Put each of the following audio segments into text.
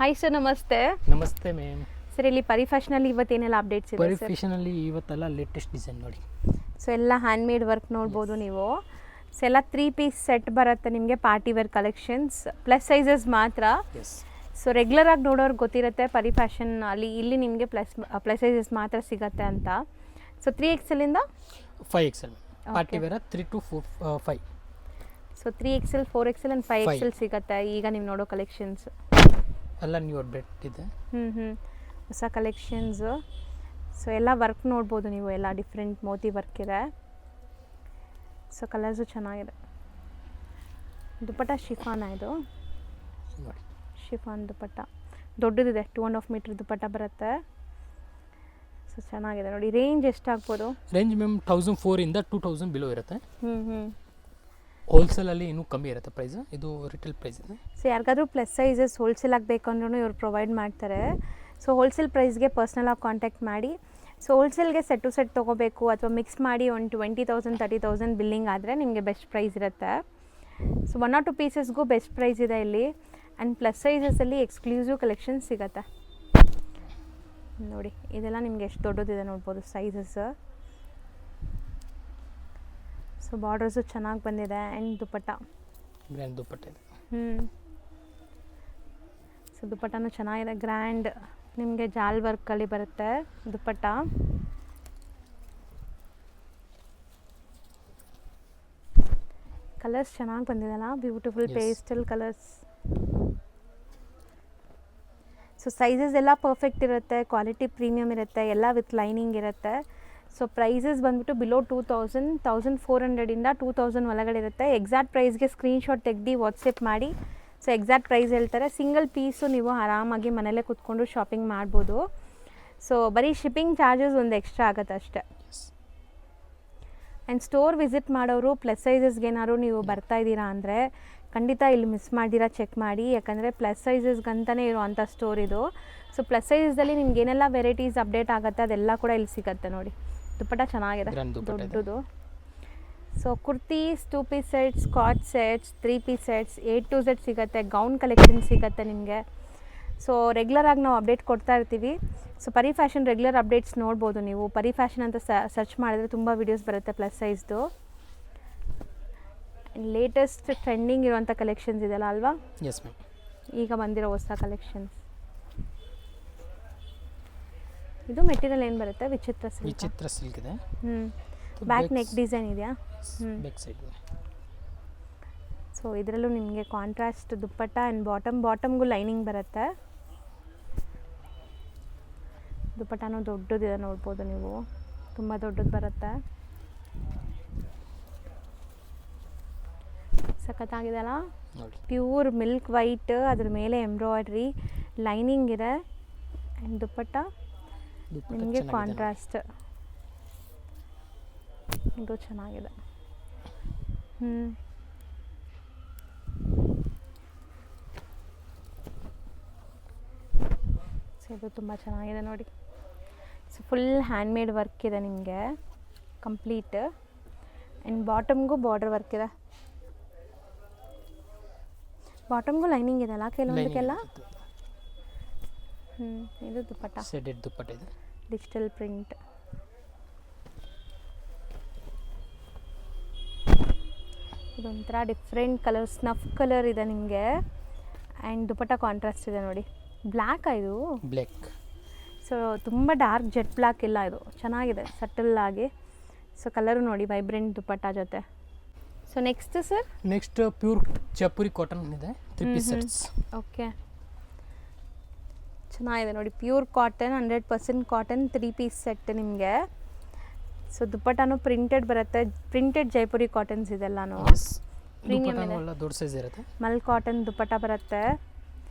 Hi sir, ನಮಸ್ತೆ. ನಮಸ್ತೆ ma'am. Sir, ಇಲ್ಲಿ ಪರಿ ಫ್ಯಾಷನಲ್ಲಿ ಇವತ್ತೇನೆಲ್ಲ ಅಪ್ಡೇಟ್ಸ್ ಇದೆ ಪರಿ ಸರ್? ಫ್ಯಾಷನಲ್ಲಿ ಇವತ್ತೆಲ್ಲ ಲೇಟೆಸ್ಟ್ ಡಿಸೈನ್ ನೋಡಿ. ಸೊ ಎಲ್ಲ ಹ್ಯಾಂಡ್ ಮೇಡ್ ವರ್ಕ್ ನೋಡ್ಬೋದು ನೀವು. ಸೊ ಎಲ್ಲ 3 ಪೀಸ್ ಸೆಟ್ ಬರುತ್ತೆ ನಿಮಗೆ, party wear collections, plus sizes ಮಾತ್ರ. ಎಸ್. ಸೊ ರೆಗ್ಯುಲರ್ ಆಗಿ ನೋಡೋರ್ಗೆ ಗೊತ್ತಿರುತ್ತೆ ಪರಿ ಫ್ಯಾಷನ್ ಇಲ್ಲಿ ನಿಮಗೆ ಪ್ಲಸ್ ಸೈಜಸ್ ಮಾತ್ರ ಸಿಗುತ್ತೆ ಅಂತ. ಸೊ 3XL ಇಂದ 5XL party wear 3 to 5. So 3XL 4XL and 5XL ಸಿಗುತ್ತೆ ಈಗ ನೀವು ನೋಡೋ ಕಲೆಕ್ಷನ್ಸ್ ಎಲ್ಲ ನ್ಯೂ ಅಪ್ಡೇಟ್ ಇದೆ. ಹೊಸ ಕಲೆಕ್ಷನ್ಸು. ಸೊ ಎಲ್ಲ ವರ್ಕ್ ನೋಡ್ಬೋದು ನೀವು, ಎಲ್ಲ ಡಿಫ್ರೆಂಟ್ ಮೋತಿ ವರ್ಕ್ ಇದೆ. ಸೊ ಕಲರ್ಸು ಚೆನ್ನಾಗಿದೆ. ದುಪ್ಪಟ್ಟ ಶಿಫಾನ ಇದು, ನೋಡಿ ಶಿಫಾನ್ ದುಪ್ಪಟ್ಟ ದೊಡ್ಡದಿದೆ, 2.5 ಮೀಟರ್ ದುಪ್ಪಟ್ಟ ಬರುತ್ತೆ. ಸೊ ಚೆನ್ನಾಗಿದೆ ನೋಡಿ. ರೇಂಜ್ ಎಷ್ಟಾಗ್ಬೋದು? ರೇಂಜ್ ಮ್ಯಾಮ್ 1004 ಇಂದ 2000 ಬಿಲೋ ಇರುತ್ತೆ. ಹ್ಞೂ ಹೋಲ್ಸೇಲಲ್ಲಿ ಇನ್ನೂ ಕಮ್ಮಿ ಇರುತ್ತೆ ಪ್ರೈಸ್. ಇದು ರಿಟೇಲ್ ಪ್ರೈಸ್ ಇದೆ. ಸೊ ಯಾರಿಗಾದ್ರೂ ಪ್ಲಸ್ ಸೈಜಸ್ ಹೋಲ್ಸೇಲ್ ಆಗಬೇಕು ಅಂದ್ರೂ ಇವ್ರು ಪ್ರೊವೈಡ್ ಮಾಡ್ತಾರೆ. ಸೊ ಹೋಲ್ಸೇಲ್ ಪ್ರೈಸ್ಗೆ ಪರ್ಸ್ನಲಾಗಿ ಕಾಂಟ್ಯಾಕ್ಟ್ ಮಾಡಿ. ಸೊ ಹೋಲ್ಸೇಲ್ಗೆ ಸೆಟ್ ಟು ಸೆಟ್ ತೊಗೋಬೇಕು ಅಥವಾ ಮಿಕ್ಸ್ ಮಾಡಿ ಒಂದು 20,000 30,000 ಬಿಲ್ಲಿಂಗ್ ಆದರೆ ನಿಮಗೆ ಬೆಸ್ಟ್ ಪ್ರೈಸ್ ಇರುತ್ತೆ. ಸೊ 1 or 2 ಪೀಸಸ್ಗೂ ಬೆಸ್ಟ್ ಪ್ರೈಸ್ ಇದೆ ಇಲ್ಲಿ. ಆ್ಯಂಡ್ ಪ್ಲಸ್ ಸೈಜಸಲ್ಲಿ ಎಕ್ಸ್ಕ್ಲೂಸಿವ್ ಕಲೆಕ್ಷನ್ಸ್ ಸಿಗುತ್ತೆ ನೋಡಿ. ಇದೆಲ್ಲ ನಿಮಗೆ ಎಷ್ಟು ದೊಡ್ಡದಿದೆ ನೋಡ್ಬೋದು ಸೈಜಸ್. ಸೊ ಬಾರ್ಡರ್ಸು ಚೆನ್ನಾಗಿ ಬಂದಿದೆ. ಆ್ಯಂಡ್ ದುಪ್ಪಟ್ಟ ಗ್ರ್ಯಾಂಡ್ ದುಪ್ಪಟ್ಟ ಇದೆ. ಸೊ ದುಪ್ಪಟ್ಟನೂ ಚೆನ್ನಾಗಿದೆ, ಗ್ರ್ಯಾಂಡ್ ನಿಮಗೆ ಜಾಲ್ ವರ್ಕಲ್ಲಿ ಬರುತ್ತೆ ದುಪ್ಪಟ್ಟ. ಕಲರ್ಸ್ ಚೆನ್ನಾಗಿ ಬಂದಿದೆಲ್ಲ, beautiful pastel colours. So sizes ಎಲ್ಲ ಪರ್ಫೆಕ್ಟ್ ಇರುತ್ತೆ, ಕ್ವಾಲಿಟಿ ಪ್ರೀಮಿಯಮ್ ಇರುತ್ತೆ, ಎಲ್ಲ ವಿತ್ ಲೈನಿಂಗ್ ಇರುತ್ತೆ. ಸೊ ಪ್ರೈಸಸ್ ಬಂದುಬಿಟ್ಟು ಬಿಲೋ 2000, 1400 ಇಂದ 2000 ಒಳಗಡೆ ಇರುತ್ತೆ. ಎಕ್ಸಾಕ್ಟ್ ಪ್ರೈಸ್ಗೆ ಸ್ಕ್ರೀನ್ಶಾಟ್ ತೆಗ್ದು ವಾಟ್ಸಪ್ ಮಾಡಿ. ಸೊ ಎಕ್ಸಾಕ್ಟ್ ಪ್ರೈಸ್ ಹೇಳ್ತಾರೆ. ಸಿಂಗಲ್ ಪೀಸು ನೀವು ಆರಾಮಾಗಿ ಮನೇಲೇ ಕೂತ್ಕೊಂಡು ಶಾಪಿಂಗ್ ಮಾಡ್ಬೋದು. ಸೊ ಬರೀ ಶಿಪ್ಪಿಂಗ್ ಚಾರ್ಜಸ್ ಒಂದು ಎಕ್ಸ್ಟ್ರಾ ಆಗುತ್ತೆ ಅಷ್ಟೇ. ಆ್ಯಂಡ್ ಸ್ಟೋರ್ ವಿಸಿಟ್ ಮಾಡೋರು ಪ್ಲಸ್ ಸೈಜಸ್ಗೆ ಏನಾದ್ರು ನೀವು ಬರ್ತಾ ಇದ್ದೀರಾ ಅಂದರೆ ಖಂಡಿತ ಇಲ್ಲಿ ಮಿಸ್ ಮಾಡಿದ್ದೀರಾ ಚೆಕ್ ಮಾಡಿ. ಯಾಕಂದರೆ ಪ್ಲಸ್ ಸೈಜಸ್ಗಂತಲೇ ಇರುವಂಥ ಸ್ಟೋರ್ ಇದು. ಸೊ ಪ್ಲಸ್ ಸೈಜಲ್ಲಿ ನಿಮ್ಗೆ ಏನೆಲ್ಲ ವೆರೈಟೀಸ್ ಅಪ್ಡೇಟ್ ಆಗುತ್ತೆ ಅದೆಲ್ಲ ಕೂಡ ಇಲ್ಲಿ ಸಿಗುತ್ತೆ ನೋಡಿ. ದುಪ್ಪಟ್ಟ ಚೆನ್ನಾಗಿದೆ, ದೊಡ್ಡದು. So kurtis, 2 piece sets, scotch sets, 3 piece sets, A to Z ಸಿಗುತ್ತೆ. ಗೌನ್ ಕಲೆಕ್ಷನ್ ಸಿಗುತ್ತೆ ನಿಮಗೆ. ಸೊ ರೆಗ್ಯುಲರಾಗಿ ನಾವು ಅಪ್ಡೇಟ್ ಕೊಡ್ತಾ ಇರ್ತೀವಿ. ಸೊ ಪರಿ ಫ್ಯಾಷನ್ ರೆಗ್ಯುಲರ್ ಅಪ್ಡೇಟ್ಸ್ ನೋಡ್ಬೋದು ನೀವು. ಪರಿ ಫ್ಯಾಷನ್ ಅಂತ ಸರ್ಚ್ ಮಾಡಿದ್ರೆ ತುಂಬ ವೀಡಿಯೋಸ್ ಬರುತ್ತೆ ಪ್ಲಸ್ ಸೈಜ್ದು. ಲೇಟೆಸ್ಟ್ ಟ್ರೆಂಡಿಂಗ್ ಇರುವಂಥ ಕಲೆಕ್ಷನ್ಸ್ ಇದೆಲ್ಲ ಅಲ್ವಾ? Yes ma'am. ಈಗ ಬಂದಿರೋ ಹೊಸ ಕಲೆಕ್ಷನ್ಸ್. ಇದು ಮೆಟೀರಿಯಲ್ ಏನು ಬರುತ್ತೆ? ವಿಚಿತ್ರ ಸಿಲ್ಕ್ ಇದೆ. ಬ್ಯಾಕ್ ನೆಕ್ ಡಿಸೈನ್ ಇದೆಯಾ? Back side. ಸೊ ಇದರಲ್ಲೂ ನಿಮಗೆ ಕಾಂಟ್ರಾಸ್ಟ್ ದುಪ್ಪಟ್ಟ ಆ್ಯಂಡ್ ಬಾಟಮ್ಗೂ ಲೈನಿಂಗ್ ಬರುತ್ತೆ. ದುಪ್ಪಟ್ಟನೂ ದೊಡ್ಡದಿದೆ ನೋಡ್ಬೋದು ನೀವು, ತುಂಬ ದೊಡ್ಡದು ಬರುತ್ತೆ. ಸಖತ್ತಾಗಿದೆಲ್ಲ, ಪ್ಯೂರ್ ಮಿಲ್ಕ್ ವೈಟ್, ಅದ್ರ ಮೇಲೆ ಎಂಬ್ರಾಯ್ಡ್ರಿ, ಲೈನಿಂಗ್ ಇದೆ. ಆ್ಯಂಡ್ ದುಪ್ಪಟ್ಟ ನಿಮಗೆ ಕಾಂಟ್ರಾಸ್ಟ್. ಇದು ಚೆನ್ನಾಗಿದೆ. ಸೊ ಇದು ತುಂಬ ಚೆನ್ನಾಗಿದೆ ನೋಡಿ. So full hand made work ಇದೆ ನಿಮಗೆ ಕಂಪ್ಲೀಟ್. ಆ್ಯಂಡ್ ಬಾಟಮ್ಗೂ ಬಾರ್ಡರ್ ವರ್ಕ್ ಇದೆ. ಬಾಟಮ್ಗೂ ಲೈನಿಂಗ್ ಇದೆಲ್ಲ ಕೆಲವೊಂದಕ್ಕೆಲ್ಲ. ಇದು ದುಪ್ಪಟ್ಟ, ಸೆಡೆಡ್ ದುಪ್ಪಟ್ಟ ಇದೆ, ಡಿಜಿಟಲ್ ಪ್ರಿಂಟ್. ಇದೊಂಥರ ಡಿಫ್ರೆಂಟ್ ಕಲರ್, ಸ್ನಫ್ ಕಲರ್ ಇದೆ ನಿಮಗೆ. ಆ್ಯಂಡ್ ದುಪ್ಪಟ್ಟ ಕಾಂಟ್ರಾಸ್ಟ್ ಇದೆ ನೋಡಿ. ಬ್ಲ್ಯಾಕ್ ಇದು, ಬ್ಲ್ಯಾಕ್. ಸೊ ತುಂಬ ಡಾರ್ಕ್ ಜೆಟ್ ಬ್ಲ್ಯಾಕ್ ಇಲ್ಲ, ಇದು ಚೆನ್ನಾಗಿದೆ ಸಟಲ್ ಆಗಿ. ಸೊ ಕಲರು ನೋಡಿ, ವೈಬ್ರೆಂಟ್ ದುಪ್ಪಟ್ಟ ಜೊತೆ. So next sir? Next pure Jaipuri cotton ಇದೆ, 3 ಪೀಸ್ ಸೆಟ್ಸ್. ಓಕೆ, ಚೆನ್ನಾಗಿದೆ ನೋಡಿ. Pure cotton, 100% cotton, 3 piece set ನಿಮಗೆ. ಸೊ ದುಪ್ಪಟ್ಟನೂ ಪ್ರಿಂಟೆಡ್ ಬರುತ್ತೆ, ಪ್ರಿಂಟೆಡ್ ಜೈಪುರಿ ಕಾಟನ್ಸ್ ಇದೆಲ್ಲನೂ ಪ್ರೀಮಿಯಮ್ ಇದೆ. ದೊಡ್ಡ ಸೈಜ್ ಇರುತ್ತೆ. ಮಲ್ ಕಾಟನ್ ದುಪ್ಪಟ್ಟ ಬರುತ್ತೆ.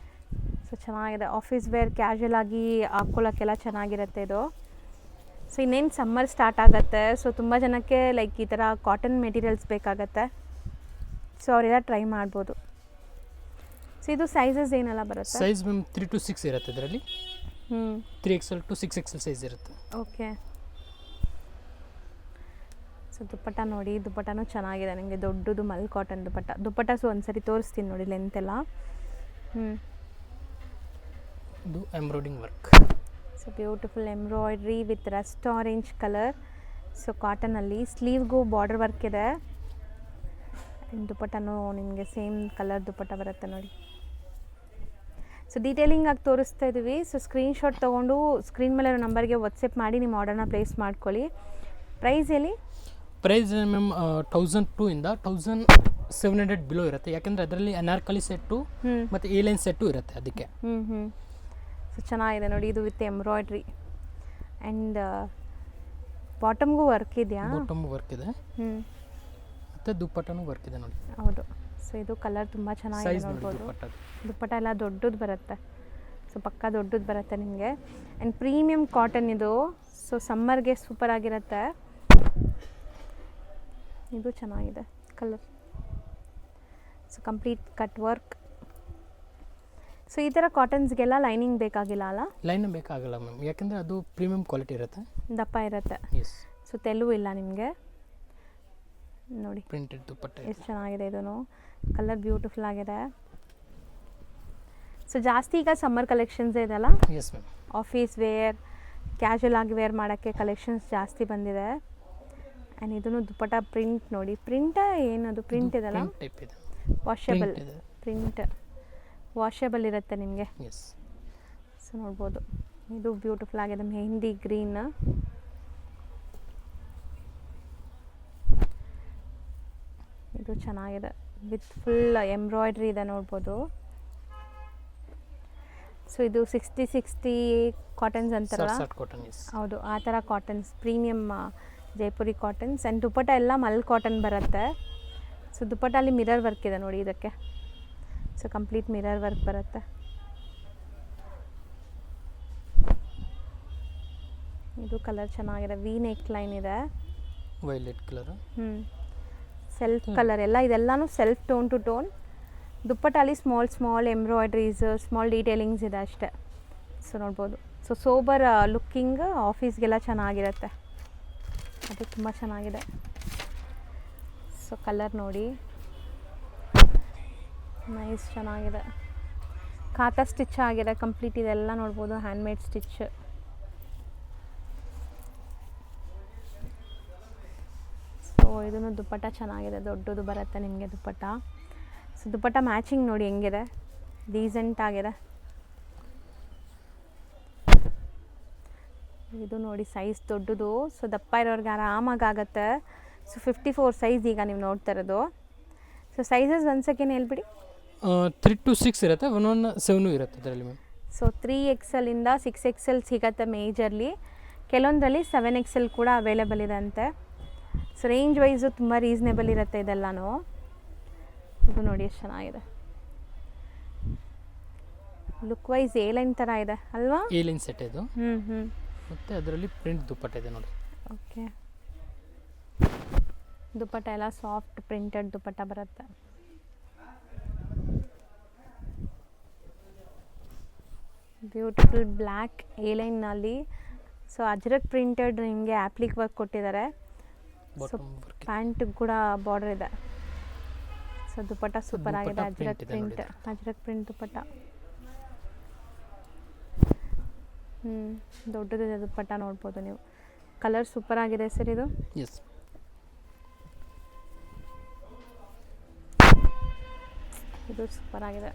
ಸೊ ಚೆನ್ನಾಗಿದೆ, ಆಫೀಸ್ ವೇರ್ ಕ್ಯಾಶುಯಲ್ ಆಗಿ ಹಾಕ್ಕೊಳ್ಳೋಕ್ಕೆಲ್ಲ ಚೆನ್ನಾಗಿರುತ್ತೆ ಇದು. ಸೊ ಇನ್ನೇನು ಸಮ್ಮರ್ ಸ್ಟಾರ್ಟ್ ಆಗುತ್ತೆ. ಸೊ ತುಂಬ ಜನಕ್ಕೆ ಲೈಕ್ ಈ ಥರ ಕಾಟನ್ ಮೆಟೀರಿಯಲ್ಸ್ ಬೇಕಾಗತ್ತೆ. ಸೊ ಅವರೆಲ್ಲ ಟ್ರೈ ಮಾಡ್ಬೋದು. ಸೊ ಇದು ಸೈಜಸ್ ಏನೆಲ್ಲ ಬರುತ್ತೆ? ಸೈಜ್ ಮ್ಯಾಮ್ 3 to 6 ಇರುತ್ತೆ ಇದರಲ್ಲಿ. 3XL to 6XL ಸೈಜ್ ಇರುತ್ತೆ. ಓಕೆ. ಸೊ ದುಪ್ಪಟ್ಟ ನೋಡಿ, ದುಪ್ಪಟ್ಟನೂ ಚೆನ್ನಾಗಿದೆ ನಿಮಗೆ, ದೊಡ್ಡದು ಮಲ್ ಕಾಟನ್ ದುಪ್ಪಟ್ಟ. ಸೊ ಒಂದ್ಸರಿ ತೋರಿಸ್ತೀನಿ ನೋಡಿ ಲೆಂತ್ ಎಲ್ಲ. ಇದು embroidering work. So beautiful embroidery with rust orange colour. So ಕಾಟನಲ್ಲಿ ಸ್ಲೀವ್ಗೂ ಬಾರ್ಡರ್ ವರ್ಕ್ ಇದೆ. ಆ್ಯಂಡ್ ದುಪಟ್ಟನೂ ನಿಮಗೆ ಸೇಮ್ ಕಲರ್ ದುಪಟ್ಟ ಬರುತ್ತೆ ನೋಡಿ. ಸೊ ಡೀಟೇಲಿಂಗ್ ಆಗಿ ತೋರಿಸ್ತಾ ಇದ್ದೀವಿ. ಸೊ ಸ್ಕ್ರೀನ್ಶಾಟ್ ತೊಗೊಂಡು ಸ್ಕ್ರೀನ್ ಮೇಲೆ ನಂಬರ್ಗೆ ವಾಟ್ಸಪ್ ಮಾಡಿ ನಿಮ್ಮ ಆರ್ಡರ್ನ ಪ್ಲೇಸ್ ಮಾಡ್ಕೊಳ್ಳಿ. ಪ್ರೈಸ್ ಹೇಳಿ. ಪ್ರೈಸ್ ಮ್ಯಾಮ್ 1002 ಇಂದ 1700 ಬಿಲೋ ಇರುತ್ತೆ. ಯಾಕೆಂದರೆ ಅದರಲ್ಲಿ ಅನಾರ್ಕಲಿ ಸೆಟ್ಟು ಮತ್ತು ಎ ಲೈನ್ ಸೆಟ್ಟು ಇರುತ್ತೆ ಅದಕ್ಕೆ. ಸೊ ಚೆನ್ನಾಗಿದೆ ನೋಡಿ, ಇದು ವಿತ್ ಎಂಬ್ರಾಯ್ಡ್ರಿ ಆ್ಯಂಡ್ ಬಾಟಮ್ಗೂ ವರ್ಕ್ ಇದೆಯಾ? ಬಾಟಮ್ ವರ್ಕ್ ಇದೆ ಮತ್ತು ದುಪ್ಪಟ್ಟನೂ ವರ್ಕ್ ಇದೆ ನೋಡಿ. ಹೌದು. ಸೊ ಇದು ಕಲರ್ ತುಂಬ ಚೆನ್ನಾಗಿದೆ ಸೈಜ್ ನೋಡಿ ನೋಡ್ಬೋದು. ದುಪ್ಪಟ್ಟದು. ದುಪ್ಪಟ್ಟ ಎಲ್ಲ ದೊಡ್ಡದು ಬರುತ್ತೆ. ಸೊ ಪಕ್ಕ ದೊಡ್ಡದು ಬರುತ್ತೆ ನಿಮಗೆ. ಆ್ಯಂಡ್ ಪ್ರೀಮಿಯಮ್ ಕಾಟನ್ ಇದು. ಸೊ ಸಮ್ಮರ್ಗೆ ಸೂಪರ್ ಆಗಿರುತ್ತೆ. ಇದು ಚೆನ್ನಾಗಿದೆ colour. So complete cut work. So ಈ ಥರ ಕಾಟನ್ಸ್ಗೆಲ್ಲ ಲೈನಿಂಗ್ ಬೇಕಾಗಿಲ್ಲ ಅಲ್ಲ? ಲೈನ್ ಬೇಕಾಗಲ್ಲ ಮ್ಯಾಮ್, ಯಾಕೆಂದರೆ ಅದು ಪ್ರೀಮಿಯಂ ಕ್ವಾಲಿಟಿ ಇರುತ್ತೆ, ದಪ್ಪ ಇರುತ್ತೆ. ಎಸ್. ಸೊ ತೆಲುಗು ಇಲ್ಲ ನಿಮಗೆ ನೋಡಿ. ಪ್ರಿಂಟೆಡ್ ದುಪ್ಪಟ್ಟ ಎಷ್ಟು ಚೆನ್ನಾಗಿದೆ ಇದೂ. ಕಲರ್ ಬ್ಯೂಟಿಫುಲ್ ಆಗಿದೆ. ಸೊ ಜಾಸ್ತಿ ಈಗ ಸಮ್ಮರ್ ಕಲೆಕ್ಷನ್ಸ್ ಇದೆಲ್ಲ, yes ma'am. Office wear, casual ಆಗಿ ವೇರ್ ಮಾಡೋಕ್ಕೆ ಕಲೆಕ್ಷನ್ಸ್ ಜಾಸ್ತಿ ಬಂದಿದೆ. ಆ್ಯಂಡ್ ಇದೂ ದುಪ್ಪಟ್ಟ ಪ್ರಿಂಟ್ ನೋಡಿ. ಪ್ರಿಂಟ ಏನದು? ಪ್ರಿಂಟ್ ಇದೆಲ್ಲ ಟೈಪ್ ಇದೆ, ವಾಷೇಬಲ್ ಇದೆ. ಪ್ರಿಂಟ್ ವಾಷೇಬಲ್ ಇರುತ್ತೆ ನಿಮಗೆ. ಎಸ್. ಸೊ ನೋಡ್ಬೋದು, ಇದು ಬ್ಯೂಟಿಫುಲ್ ಆಗಿದೆ. ಮೆಹಂದಿ ಗ್ರೀನ್. ಇದು ಚೆನ್ನಾಗಿದೆ ವಿತ್ ಫುಲ್ ಎಂಬ್ರಾಯ್ಡ್ರಿ ಇದೆ ನೋಡ್ಬೋದು. ಸೊ ಇದು 60 ಕಾಟನ್ಸ್ ಅಂತಾರಲ್ಲ, ಕಾಟನ್, ಎಸ್. ಹೌದು, ಆ ಥರ cottons, premium Jaipuri cottons. And dupatta ಎಲ್ಲ ಮಲ್ ಕಾಟನ್ ಬರುತ್ತೆ. ಸೊ ದುಪ್ಪಟ್ಟಲ್ಲಿ ಮಿರರ್ ವರ್ಕ್ ಇದೆ ನೋಡಿ ಇದಕ್ಕೆ. ಸೊ ಕಂಪ್ಲೀಟ್ ಮಿರರ್ ವರ್ಕ್ ಬರುತ್ತೆ. ಇದು ಕಲರ್ ಚೆನ್ನಾಗಿದೆ. ವಿ ನೆಕ್ ಲೈನ್ ಇದೆ, ವೈಲೆಟ್ ಕಲರ್. ಸೆಲ್ಫ್ ಕಲರ್ ಎಲ್ಲ, ಇದೆಲ್ಲನೂ ಸೆಲ್ಫ್ ಟೋನ್ ಟು ಟೋನ್. ದುಪ್ಪಟ್ಟಲ್ಲಿ ಸ್ಮಾಲ್ ಎಂಬ್ರಾಯ್ಡ್ರೀಸ್, ಸ್ಮಾಲ್ ಡೀಟೇಲಿಂಗ್ಸ್ ಇದೆ ಅಷ್ಟೇ. ಸೊ ನೋಡ್ಬೋದು. ಸೊ ಸೋಬರ್ ಲುಕ್ಕಿಂಗ್ ಆಫೀಸ್ಗೆಲ್ಲ ಚೆನ್ನಾಗಿರುತ್ತೆ. ಅದು ತುಂಬ ಚೆನ್ನಾಗಿದೆ. ಸೊ ಕಲರ್ ನೋಡಿ, ನೈಸ್, ಚೆನ್ನಾಗಿದೆ. ಖಾತಾ ಸ್ಟಿಚ್ ಆಗಿದೆ ಕಂಪ್ಲೀಟ್. ಇದೆಲ್ಲ ನೋಡ್ಬೋದು ಹ್ಯಾಂಡ್ಮೇಡ್ ಸ್ಟಿಚ್. ಸೊ ಇದನ್ನು ದುಪ್ಪಟ್ಟ ಚೆನ್ನಾಗಿದೆ, ದೊಡ್ಡದು ಬರುತ್ತೆ ನಿಮಗೆ ದುಪ್ಪಟ್ಟ. ಸೊ ದುಪ್ಪಟ್ಟ ಮ್ಯಾಚಿಂಗ್ ನೋಡಿ ಹೆಂಗಿದೆ, ಡೀಸೆಂಟ್ ಆಗಿದೆ. ಇದು ನೋಡಿ ಸೈಜ್ ದೊಡ್ಡದು. ಸೊ ದಪ್ಪ ಇರೋರಿಗೆ ಆರಾಮಾಗಿ ಆಗುತ್ತೆ. ಸೊ 54 ಸೈಜ್ ಈಗ ನೀವು ನೋಡ್ತಾ ಇರೋದು. ಸೊ ಸೈಜಸ್ ಒಂದು ಸೆಕೆಂಡ್ ಹೇಳ್ಬಿಡಿ. 3 to 6 ಇರುತ್ತೆ, 117 ಇರುತ್ತೆ ಅದರಲ್ಲಿ ಮ್ಯಾಮ್. ಸೊ 3XL ಇಂದ 6XL ಸಿಗುತ್ತೆ ಮೇಜರ್ಲಿ. ಕೆಲವೊಂದರಲ್ಲಿ 7XL ಕೂಡ ಅವೈಲೇಬಲ್ ಇದೆ ಅಂತೆ. ಸೊ ರೇಂಜ್ ವೈಸು ತುಂಬ ರೀಸ್ನೇಬಲ್ ಇರುತ್ತೆ ಇದೆಲ್ಲನೂ. ಇದು ನೋಡಿ ಎಷ್ಟು ಚೆನ್ನಾಗಿದೆ. ಲುಕ್ ವೈಸ್ ಎ ಲೈನ್ ಥರ ಇದೆ ಅಲ್ವಾ? ಎ ಲೈನ್ ಸೆಟ್ ಇದು. ಮತ್ತು ಅದರಲ್ಲಿ ಪ್ರಿಂಟ್ ದುಪ್ಪಟ್ಟ ಇದೆ ನೋಡಿ. ಓಕೆ. ದುಪ್ಪಟ್ಟ ಎಲ್ಲ ಸಾಫ್ಟ್ ಪ್ರಿಂಟೆಡ್ ದುಪ್ಪಟ್ಟ ಬರುತ್ತೆ. ಬ್ಯೂಟಿಫುಲ್ ಬ್ಲ್ಯಾಕ್ ಎ ಲೈನ್ನಲ್ಲಿ. ಸೊ ಅಜ್ರಕ್ ಪ್ರಿಂಟೆಡ್ ನಿಮಗೆ ಆ್ಯಪ್ಲಿಕ್ ವರ್ಕ್ ಕೊಟ್ಟಿದ್ದಾರೆ. ಸೊ ಪ್ಯಾಂಟ್ ಕೂಡ ಬಾರ್ಡರ್ ಇದೆ. ಸೊ ದುಪ್ಪಟ್ಟ ಸೂಪರ್ ಆಗಿದೆ. ಅಜ್ರಕ್ ಪ್ರಿಂಟ್ ದುಪ್ಪಟ್ಟ. ದೊಡ್ಡದಿದೆ ದುಪ್ಪಟ್ಟ ನೋಡ್ಬೋದು ನೀವು. ಕಲರ್ ಸೂಪರ್ ಆಗಿದೆ ಸರ್ ಇದು. ಎಸ್. ಇದು ಸೂಪರ್ ಆಗಿದೆ.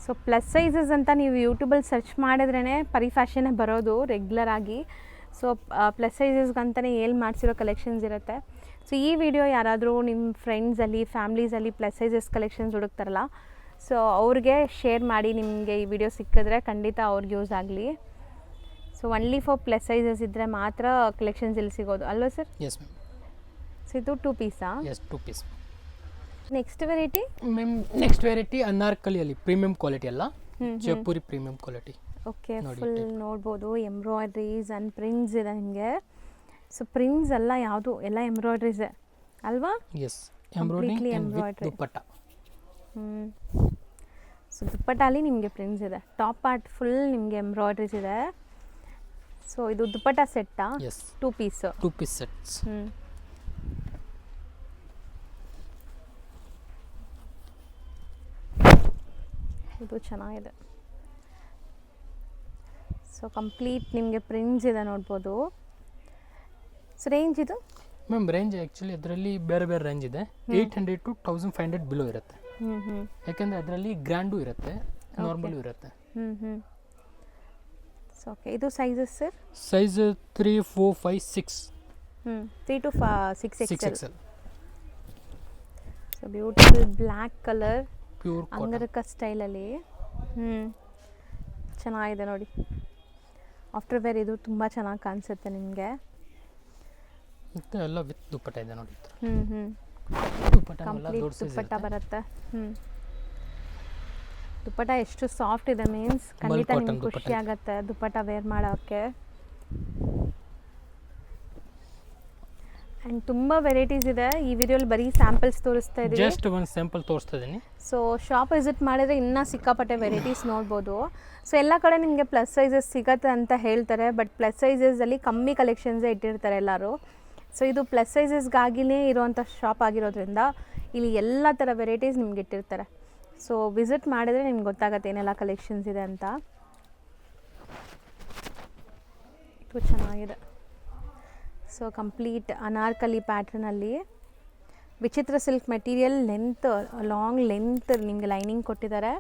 ಸೊ ಪ್ಲಸ್ ಸೈಜಸ್ ಅಂತ ನೀವು ಯೂಟ್ಯೂಬಲ್ಲಿ ಸರ್ಚ್ ಮಾಡಿದ್ರೇ ಪರಿ ಫ್ಯಾಷನ್ನೇ ಬರೋದು ರೆಗ್ಯುಲರ್ ಆಗಿ. ಸೊ ಪ್ಲಸ್ ಸೈಜಸ್ಗಂತಲೇ ಏಲ್ ಮಾಡಿಸಿರೋ ಕಲೆಕ್ಷನ್ಸ್ ಇರುತ್ತೆ. ಸೊ ಈ ವಿಡಿಯೋ ಯಾರಾದರೂ ನಿಮ್ಮ ಫ್ರೆಂಡ್ಸಲ್ಲಿ, ಫ್ಯಾಮ್ಲೀಸಲ್ಲಿ ಪ್ಲಸ್ ಸೈಜಸ್ ಕಲೆಕ್ಷನ್ಸ್ ಹುಡುಕ್ತಾರಲ್ಲ, ಸೊ ಅವ್ರಿಗೆ ಶೇರ್ ಮಾಡಿ. ನಿಮಗೆ ಈ ವಿಡಿಯೋ ಸಿಕ್ಕಿದ್ರೆ ಖಂಡಿತ ಅವ್ರಿಗೆ ಯೂಸ್ ಆಗಲಿ. So only for plus sizes ಇದ್ದರೆ ಮಾತ್ರ ಕಲೆಕ್ಷನ್ಸ್ ಇಲ್ಲಿ ಸಿಗೋದು ಅಲ್ವಾ ಸರ್? Yes ma'am. ಸೊ ಇದು 2 ಪೀಸಾ? Yes, 2 piece. Next variety ma'am, next variety ಅನಾರ್ಕಲಿಯಲ್ಲಿ ಪ್ರೀಮಿಯಂ ಕ್ವಾಲಿಟಿ ಅಲ್ಲ, Jaipuri premium quality. Okay. Full ನೋಡ್ಬೋದು ಎಂಬ್ರಾಯ್ಡ್ರೀಸ್ ಆ್ಯಂಡ್ ಪ್ರಿಂಟ್ಸ್ ಇದೆ ನಿಮಗೆ. ಸೊ ಪ್ರಿಂಟ್ಸ್ ಎಲ್ಲ ಯಾವುದು ಎಲ್ಲ ಎಂಬ್ರಾಯ್ಡ್ರೀಸೇ ಅಲ್ವಾ? Yes, embroidery dupatta. ಸೊ ದುಪ್ಪಟ್ಟಲ್ಲಿ ನಿಮಗೆ ಪ್ರಿಂಟ್ಸ್ ಇದೆ. ಟಾಪ್ ಪಾರ್ಟ್ ಫುಲ್ ನಿಮಗೆ ಎಂಬ್ರಾಯ್ಡ್ರೀಸ್ ಇದೆ. ಸೊ ಇದು ದುಪ್ಪಟ್ಟ ಸೆಟ್ಟಾ? Yes, 2 piece. 2 piece sets. ಇದು ಚೆನ್ನಾಗಿದೆ. ಸೊ ಕಂಪ್ಲೀಟ್ ನಿಮಗೆ ಪ್ರಿಂಟ್ಸ್ ಇದೆ ನೋಡ್ಬೋದು. ಸೊ ರೇಂಜ್ ಇದು ಮ್ಯಾಮ್ ರೇಂಜ್ ಆ್ಯಕ್ಚುಲಿ ಅದರಲ್ಲಿ ಬೇರೆ ಬೇರೆ ರೇಂಜ್ ಇದೆ. 800 to 1500 ಬಿಲೋ ಇರುತ್ತೆ. ಯಾಕೆಂದರೆ ಅದರಲ್ಲಿ ಗ್ರ್ಯಾಂಡು ಇರುತ್ತೆ, ನಾರ್ಮಲು ಇರುತ್ತೆ. ಸೊ ಓಕೆ, ಇದು sizes sir? Size 3, 4, 5, 6. 3 to 6 6 XL. XL. So beautiful black colour, pure angrakha ಸ್ಟೈಲಲ್ಲಿ. ಚೆನ್ನಾಗಿದೆ ನೋಡಿ. ಆಫ್ಟರ್ ವೇರ್ ಇದು ತುಂಬ ಚೆನ್ನಾಗಿ ಕಾಣಿಸುತ್ತೆ ನಿಮಗೆ. ಮತ್ತು ಎಲ್ಲ ವಿತ್ ದುಪ್ಪಟ್ಟ ಇದೆ ನೋಡಿ. ಕಂಪ್ಲೀಟ್ ದುಪ್ಪಟ್ಟ ಬರುತ್ತೆ. ದುಪ್ಪಟ್ಟ ಎಷ್ಟು ಸಾಫ್ಟ್ ಇದೆ ಮೀನ್ಸ್ ಖಂಡಿತ ನಿಮ್ಗೆ ಖುಷಿ ಆಗುತ್ತೆ ದುಪ್ಪಟ್ಟ ವೇರ್ ಮಾಡೋಕ್ಕೆ. ಆ್ಯಂಡ್ ತುಂಬ ವೆರೈಟೀಸ್ ಇದೆ. ಈ ವಿಡಿಯೋಲಿ ಬರೀ ಸ್ಯಾಂಪಲ್ಸ್ ತೋರಿಸ್ತಾ ಇದ್ದೀವಿ, ಜಸ್ಟ್ ಒಂದು ಸ್ಯಾಂಪಲ್ ತೋರಿಸ್ತಾ ಇದ್ದೀನಿ. ಸೊ ಶಾಪ್ ವಿಸಿಟ್ ಮಾಡಿದರೆ ಇನ್ನೂ ಸಿಕ್ಕಾಪಟ್ಟೆ ವೆರೈಟೀಸ್ ನೋಡ್ಬೋದು. ಸೊ ಎಲ್ಲ ಕಡೆ ನಿಮಗೆ ಪ್ಲಸ್ ಸೈಜಸ್ ಸಿಗತ್ತೆ ಅಂತ ಹೇಳ್ತಾರೆ, ಬಟ್ ಪ್ಲಸ್ ಸೈಜಸಲ್ಲಿ ಕಮ್ಮಿ ಕಲೆಕ್ಷನ್ಸೇ ಇಟ್ಟಿರ್ತಾರೆ ಎಲ್ಲರೂ. ಸೊ ಇದು ಪ್ಲಸ್ ಸೈಜಸ್ಗಾಗಿಯೇ ಇರೋವಂಥ ಶಾಪ್ ಆಗಿರೋದ್ರಿಂದ ಇಲ್ಲಿ ಎಲ್ಲ ಥರ ವೆರೈಟೀಸ್ ನಿಮ್ಗೆ ಇಟ್ಟಿರ್ತಾರೆ. ಸೊ ವಿಸಿಟ್ ಮಾಡಿದರೆ ನಿಮ್ಗೆ ಗೊತ್ತಾಗುತ್ತೆ ಏನೆಲ್ಲ ಕಲೆಕ್ಷನ್ಸ್ ಇದೆ ಅಂತ. ಇದು ಚೆನ್ನಾಗಿದೆ. ಸೊ ಕಂಪ್ಲೀಟ್ ಅನಾರ್ಕಲಿ ಪ್ಯಾಟ್ರನಲ್ಲಿ ವಿಚಿತ್ರ ಸಿಲ್ಕ್ ಮೆಟೀರಿಯಲ್, ಲಾಂಗ್ ಲೆಂತ್ ನಿಮಗೆ ಲೈನಿಂಗ್ ಕೊಟ್ಟಿದ್ದಾರೆ.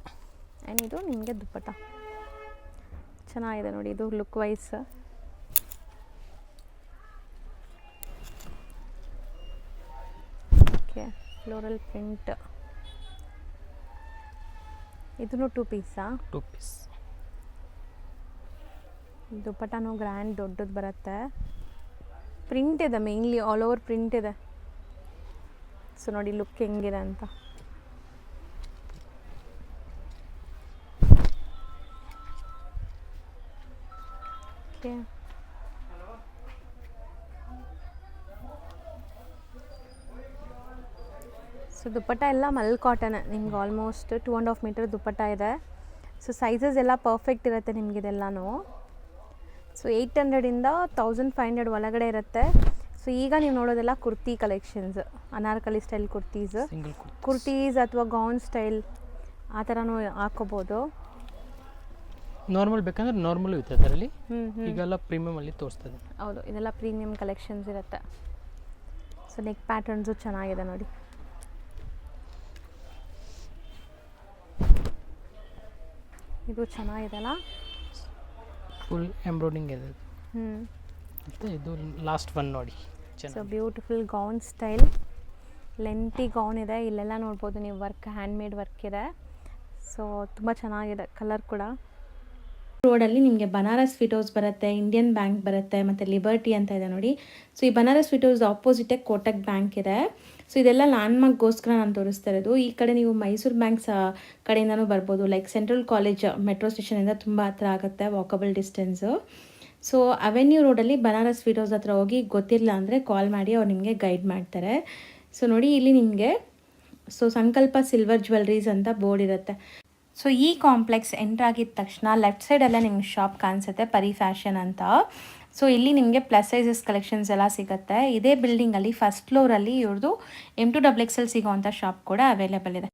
ಆ್ಯಂಡ್ ಇದು ನಿಮಗೆ ದುಪ್ಪಟ್ಟ ಚೆನ್ನಾಗಿದೆ ನೋಡಿ. ಇದು look wise okay. Floral print, ಇದನ್ನು 2 ಪೀಸಾ? 2 ಪೀಸ್. ದುಪ್ಪಟ್ಟನೂ ಗ್ರ್ಯಾಂಡ್ ದೊಡ್ಡದು ಬರುತ್ತೆ. ಪ್ರಿಂಟ್ ಇದೆ, ಮೇನ್ಲಿ ಆಲ್ ಓವರ್ ಪ್ರಿಂಟ್ ಇದೆ. ಸೊ ನೋಡಿ ಲುಕ್ ಹೆಂಗಿದೆ ಅಂತ. ಓಕೆ, ಸೊ ದುಪ್ಪಟ್ಟ ಎಲ್ಲ ಮಲ್ ಕಾಟನ್ ನಿಮ್ಗೆ ಆಲ್ಮೋಸ್ಟ್ 2.5 ಮೀಟರ್ ದುಪ್ಪಟ್ಟ ಇದೆ. ಸೊ ಸೈಜಸ್ ಎಲ್ಲ ಪರ್ಫೆಕ್ಟ್ ಇರುತ್ತೆ ನಿಮಗಿದೆಲ್ಲನೂ. ಸೊ 800ಇಂದ 1500 ಒಳಗಡೆ ಇರುತ್ತೆ. ಸೊ ಈಗ ನೀವು ನೋಡೋದೆಲ್ಲ ಕುರ್ತಿ ಕಲೆಕ್ಷನ್ಸ್, ಅನಾರ್ಕಲಿ ಸ್ಟೈಲ್ ಕುರ್ತೀಸ್ ಅಥವಾ ಗೌನ್ ಸ್ಟೈಲ್ ಆ ಥರನೂ ಹಾಕೋಬೋದು. ನಾರ್ಮಲ್ ಬೇಕಂದ್ರೆ ನಾರ್ಮಲ್ ಇರುತ್ತೆ ಅದರಲ್ಲಿ. ಈಗೆಲ್ಲ ಪ್ರೀಮಿಯಮಲ್ಲಿ ತೋರಿಸ್ತದೆ. ಹೌದು, ಇದೆಲ್ಲ ಪ್ರೀಮಿಯಮ್ ಕಲೆಕ್ಷನ್ಸ್ ಇರುತ್ತೆ. ಸೊ ನೆಕ್ ಪ್ಯಾಟರ್ನ್ಸು ಚೆನ್ನಾಗಿದೆ ನೋಡಿ. ಇದು ಚೆನ್ನಾಗಿದೆಲ್ಲ, ಫುಲ್ ಎಂಬ್ರಾಯ್ಡಿಂಗ್ ಇದೆ. ಮತ್ತು ಇದು ಲಾಸ್ಟ್ ಒನ್ ನೋಡಿ. So beautiful gown style, lengthy gown ಇದೆ. ಇಲ್ಲೆಲ್ಲ ನೋಡ್ಬೋದು ನೀವು ವರ್ಕ್, ಹ್ಯಾಂಡ್ಮೇಡ್ ವರ್ಕ್ ಇದೆ. ಸೊ ತುಂಬ ಚೆನ್ನಾಗಿದೆ ಕಲರ್ ಕೂಡ. ರೋಡಲ್ಲಿ ನಿಮಗೆ ಬನಾರಸ್ ಸ್ವೀಟ್ ಹೌಸ್ ಬರುತ್ತೆ, ಇಂಡಿಯನ್ ಬ್ಯಾಂಕ್ ಬರುತ್ತೆ, ಮತ್ತು ಲಿಬರ್ಟಿ ಅಂತ ಇದೆ ನೋಡಿ. ಸೊ ಈ ಬನಾರಸ್ ಸ್ವೀಟ್ ಹೌಸ್ ಆಪೋಸಿಟೇ ಕೋಟಕ್ ಬ್ಯಾಂಕ್ ಇದೆ. ಸೊ ಇದೆಲ್ಲ ಲ್ಯಾಂಡ್ಮಾರ್ಕ್ಗೋಸ್ಕರ ನಾನು ತೋರಿಸ್ತಾ ಇರೋದು. ಈ ಕಡೆ ನೀವು ಮೈಸೂರು ಬ್ಯಾಂಕ್ಸ್ ಕಡೆಯಿಂದನೂ ಬರ್ಬೋದು. ಲೈಕ್ ಸೆಂಟ್ರಲ್ ಕಾಲೇಜ್ ಮೆಟ್ರೋ ಸ್ಟೇಷನಿಂದ ತುಂಬ ಹತ್ರ ಆಗುತ್ತೆ, ವಾಕಬಲ್ ಡಿಸ್ಟೆನ್ಸು. ಸೊ ಅವೆನ್ಯೂ ರೋಡಲ್ಲಿ ಬನಾರಸ್ ಸ್ವೀಟ್ ಹೌಸ್ ಹತ್ರ ಹೋಗಿ ಗೊತ್ತಿಲ್ಲ ಅಂದರೆ ಕಾಲ್ ಮಾಡಿ ಅವ್ರು ನಿಮಗೆ ಗೈಡ್ ಮಾಡ್ತಾರೆ. ಸೊ ನೋಡಿ ಇಲ್ಲಿ ನಿಮಗೆ ಸಂಕಲ್ಪ ಸಿಲ್ವರ್ ಜ್ಯುವೆಲ್ರೀಸ್ ಅಂತ ಬೋರ್ಡ್ ಇರುತ್ತೆ. ಸೊ ಈ ಕಾಂಪ್ಲೆಕ್ಸ್ ಎಂಟ್ರ್ ಆಗಿದ ತಕ್ಷಣ ಲೆಫ್ಟ್ ಸೈಡೆಲ್ಲ ನಿಮ್ಗೆ ಶಾಪ್ ಕಾಣಿಸುತ್ತೆ, ಪರಿ ಫ್ಯಾಷನ್ ಅಂತ. ಸೊ ಇಲ್ಲಿ ನಿಮಗೆ ಪ್ಲಸ್ ಸೈಜಸ್ ಕಲೆಕ್ಷನ್ಸ್ ಎಲ್ಲ ಸಿಗುತ್ತೆ. ಇದೇ ಬಿಲ್ಡಿಂಗಲ್ಲಿ ಫಸ್ಟ್ ಫ್ಲೋರಲ್ಲಿ ಇವ್ರದ್ದು M2XXL ಸಿಗೋವಂಥ ಶಾಪ್ ಕೂಡ ಅವೈಲೇಬಲ್ ಇದೆ.